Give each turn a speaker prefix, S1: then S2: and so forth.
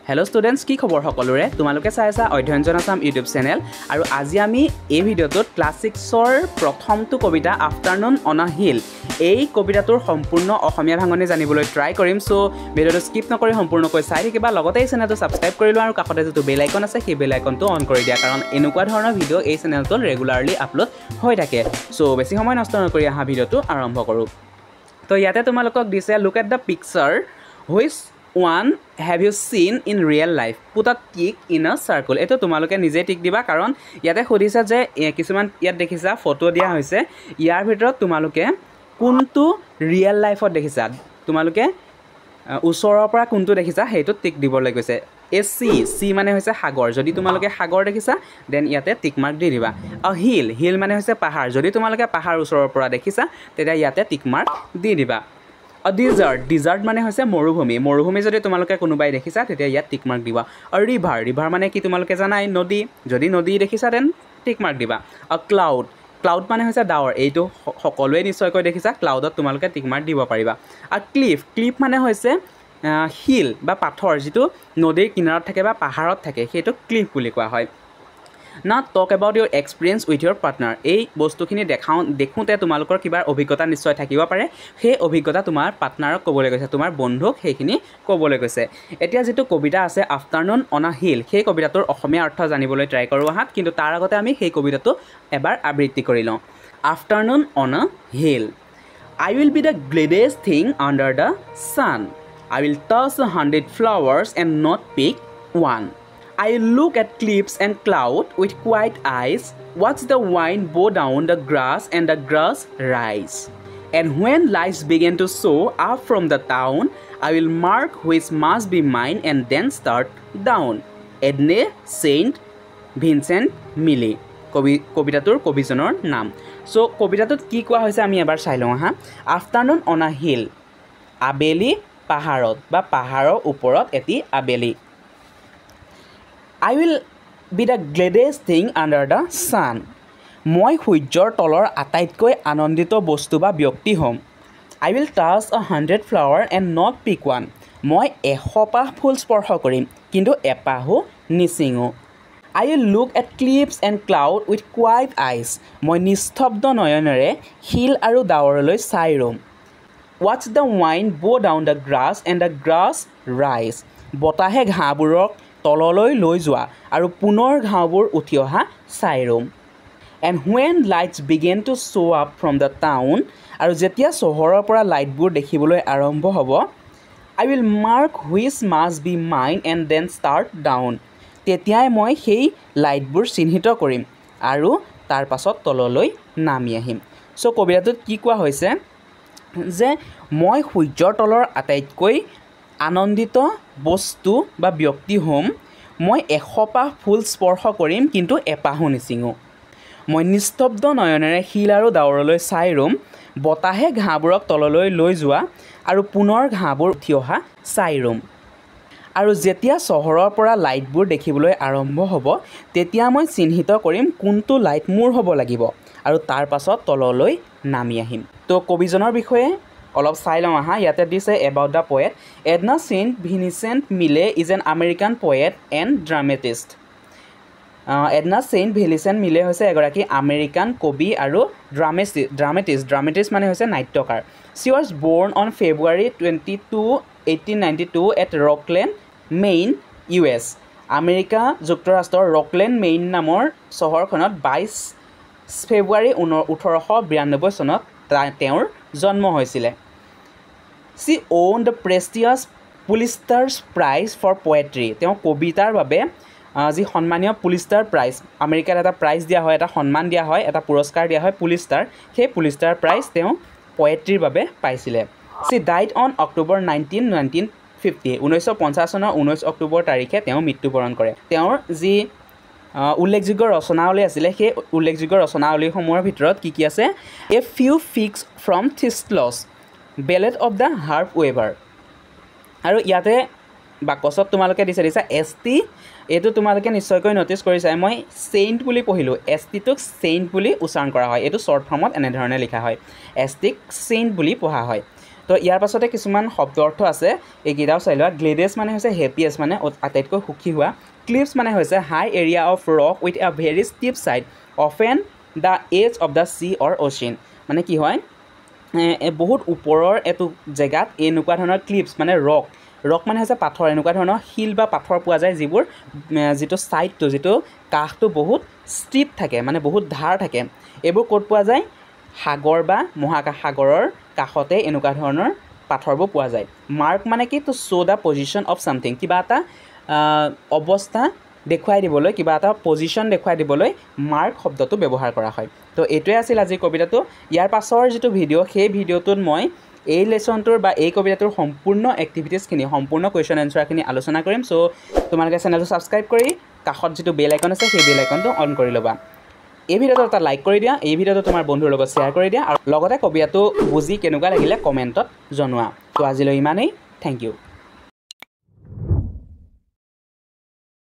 S1: Hello students, কি খবৰ সকলোৰে তোমালোকে চাইছা অধ্যয়নজন আসাম ইউটিউব চেনেল আৰু আজি আমি এই ভিডিঅটোত ক্লাছ 6ৰ প্ৰথমটো কবিতা আফটাৰনুন অন আ হিল এই কবিতাটোৰ সম্পূৰ্ণ অসমীয়া ভাঙনি জানিবলৈ ট্ৰাই কৰিম সো ভিডিঅটো স্কিপ নকৰি সম্পূৰ্ণকৈ চাই থাকিবা লগতে এই চেনেলটো সাবস্ক্ৰাইব কৰি লোৱা আৰু কাষতে যেটো বেল আইকন আছে সেই বেল আইকনটো অন কৰি দিয়া কাৰণ এনেকুৱা ধৰণৰ ভিডিঅ এই চেনেলটোত ৰেগুলাৰলি আপলোড হৈ থাকে সো বেছি সময় নষ্ট নকৰি আহা ভিডিঅটো আৰম্ভ কৰো তো ইয়াতে তোমালোকক দিছে look at the picture which one have you seen in real life put a tick in a circle eto tumaloke nije tick diba karon yate khudisa je kisuman yat dekhisa photo dia hoise yar bhitorot tumaloke kuntu real life ot dekhisa tumaloke usorar pora kuntu dekhisa heito tick dibor lagoise a sea mane hoise hagor jodi tumaloke hagor dekhisa then yate tick mark di diba a hill mane hoise pahar jodi tumaloke pahar usorar pora dekhisa tetia yate tick mark di diba A desert মানে হৈছে মৰুভূমি যদি তোমালোকে কোনোবাই দেখিছা তেতিয়া ইয়াত টিক mark দিবা আৰু ৰিভাৰ মানে কি তোমালোকে জানাই নদী যদি নদী দেখিছা দেন টিক মাৰ্ক দিবা আ ক্লাউড মানে হৈছে ডাৱৰ এইটো সকলোৱে নিশ্চয়কৈ দেখিছা ক্লাউডত তোমালোকে টিক মাৰ্ক দিব পাৰিবা আৰু ক্লিফ মানে হৈছে হিল বা পাথৰ যিটো নদীৰ কিনাৰত থাকে বা পাহাৰত থাকে সেইটো ক্লিফ বুলি কোৱা হয় Now talk about your experience with your partner. এই বস্তুখিনি দেখুতে তোমালোকৰ কিবা অভিজ্ঞতা নিশ্চয় থাকিব পাৰে সেই অভিজ্ঞতা তোমাৰ পাৰ্টনাৰক ক'বলৈ গৈছে তোমাৰ বন্ধুক সেইখিনি ক'বলৈ গৈছে এতিয়া যেটো কবিতা আছে আফটাৰনুন অন আ হিল সেই কবিতাটোৰ অসমীয়া অৰ্থ জানিবলৈ ট্ৰাই কৰো আহাত কিন্তু তাৰ আগতে আমি সেই কবিতাটো এবাৰ আবৃত্তি কৰি লওঁ afternoon on a hill I will be the gladest thing under the sun. I will toss 100 flowers and not pick one. I look at cliffs and cloud with quiet eyes, watch the wind blow down the grass and the grass rise. And when lights begin to show up from the town, I will mark which must be mine and then start down. Edne Saint Vincent Millay. কবিতাটোৰ কবিজনৰ নাম so কবিতাটোত কি কোৱা হৈছে আমি এবাৰ চাই লওঁ হা আফটাৰনুন অন আ হিল আবেলি পাহাৰত বা পাহাৰৰ ওপৰত এটি আবেলি I will be the gladest thing under the sun. মই সূৰ্যৰ তলৰ আটাইতকৈ আনন্দিত বস্তু বা ব্যক্তি হ'ম I will toss 100 flower and not pick one. মই 100 পাহ ফুল স্পৰ্শ কৰিম কিন্তু এপাহো নিচিঙো I will look at cliffs and cloud with quiet eyes. মই নিস্তব্ধ নয়নেৰে হিল আৰু ডাৱৰলৈ চাই ৰম Watch the wind blow down the grass and the grass rise. বতাহে ঘাঁহবোৰক তললৈ লৈ যোৱা আৰু পুনৰ ঘাঁহবোৰ উঠি অহা চাই ৰম And when lights begin to show up from the town আৰু যেতিয়া চহৰৰ পৰা লাইটবোৰ দেখিবলৈ আৰম্ভ হ'ব I will mark which must be mine and then start down. তেতিয়াই মই সেই লাইটবোৰ চিহ্নিত কৰিম আৰু তাৰ পাছত তললৈ নামি আহিম সো কবিতাটোত কি কোৱা হৈছে যে মই সূৰ্যৰ তলৰ আটাইতকৈ আনন্দিত বস্তু বা ব্যক্তি হ'ম মই 100 পাহ ফুল স্পৰ্শ কৰিম কিন্তু এপাহো নিচিঙো মই নিস্তব্ধ নয়নেৰে হিল আৰু ডাৱৰলৈ চাই ৰম বতাহে ঘাঁহবোৰক তললৈ লৈ যোৱা আৰু পুনৰ ঘাঁহবোৰ উঠি অহা চাই ৰম আৰু যেতিয়া চহৰৰ পৰা লাইটবোৰ দেখিবলৈ আৰম্ভ হ'ব তেতিয়া মই চিহ্নিত কৰিম কোনটো লাইট মোৰ হ'ব লাগিব আৰু তাৰ পাছত তললৈ নামি আহিম তো কবিজনৰ বিষয়ে অলপ চাই লওঁ আহা ইয়াতে দিছে about the poet Edna St. Vincent Millay is an American poet and dramatist. Edna St. Vincent Millay হৈছে এগৰাকী আমেৰিকান কবি আৰু ড্ৰামেটিষ্ট মানে হৈছে নাট্যকাৰ She was born on February 22, 1892 at Rockland, Maine, US. America যুক্তৰাষ্ট্ৰৰ ৰকলেণ্ড মেইন নামৰ চহৰখনত 22 ফেব্ৰুৱাৰী 1892 চনত তেওঁৰ জন্ম হৈছিল She won the prestigious Pulitzer Prize for Poetry. তেওঁ কবিতাৰ বাবে যি সন্মানীয় পুলিস্টাৰ প্ৰাইজ আমেৰিকাৰ এটা প্ৰাইজ দিয়া হয় এটা সন্মান দিয়া হয় এটা পুৰস্কাৰ দিয়া হয় পুলিস্টাৰ সেই পুলিস্টাৰ প্ৰাইজ তেওঁ পোয়েট্ৰিৰ বাবে পাইছিল She died on October 19, 1950. 1950 চনৰ 19 অক্টোবৰ তাৰিখে তেওঁ মৃত্যুবৰণ কৰে তেওঁৰ যি উল্লেখযোগ্য ৰচনাৱলী আছিল সেই উল্লেখযোগ্য ৰচনাৱলীসমূহৰ ভিতৰত কি আছে A Few Figs from Thistles, Ballad of the Harp Weaver আৰু ইয়াতে বাকচত তোমালোকে দিছে ST এইটো তোমালোকে নিশ্চয়কৈ নটিচ কৰিছা মই সেইণ্ট বুলি পঢ়িলো ST টোক সেইণ্ট বুলি উচ্চাৰণ কৰা হয় এইটো শৰ্ট ফৰ্মত এনে ধৰণে লিখা হয় ST সেইণ্ট বুলি পঢ়া হয় তো ইয়াৰ পাছতে কিছুমান শব্দ অৰ্থ আছে এইকেইটাও চাই লোৱা গ্লেডেছ মানে হৈছে হেপিয়েষ্ট মানে আটাইতকৈ সুখী হোৱা ক্লিফছ মানে হৈছে high area of rock with a very steep side often the edge of the sea or ocean মানে কি হয় বহুত ওপৰৰ এইটো জেগাত এনেকুৱা ধৰণৰ ক্লিপছ মানে ৰক মানে হৈছে পাথৰ এনেকুৱা ধৰণৰ শিল বা পাথৰ পোৱা যায় যিবোৰ যিটো ছাইডটো যিটো কাষটো বহুত ষ্টিপ থাকে মানে বহুত ধাৰ থাকে এইবোৰ ক'ত পোৱা যায় সাগৰ বা মহাকাশ সাগৰৰ কাষতে এনেকুৱা ধৰণৰ পাথৰবোৰ পোৱা যায় মাৰ্ক মানে কি to show' the position of something কিবা এটা অৱস্থা দেখুৱাই দিবলৈ কিবা এটা পজিশ্যন দেখুৱাই দিবলৈ মাৰ্ক শব্দটো ব্যৱহাৰ কৰা হয় তো এইটোৱে আছিল আজিৰ কবিতাটো ইয়াৰ পাছৰ যিটো ভিডিঅ' সেই ভিডিঅ'টোত মই এই লেচনটোৰ বা এই কবিতাটোৰ সম্পূৰ্ণ এক্টিভিটিজখিনি সম্পূৰ্ণ কুৱেশ্যন এনচাৰখিনি আলোচনা কৰিম চ' তোমালোকে চেনেলটো ছাবস্ক্ৰাইব কৰি কাষত যিটো বেল আইকন আছে সেই বেল আইকনটো অন কৰি ল'বা এই ভিডিঅ'টো এটা লাইক কৰি দিয়া এই ভিডিঅ'টো তোমাৰ বন্ধুৰ লগত শ্বেয়াৰ কৰি দিয়া আৰু লগতে কবিতাটো বুজি কেনেকুৱা লাগিলে কমেণ্টত জনোৱা তো আজিলৈ ইমানেই থেংক ইউ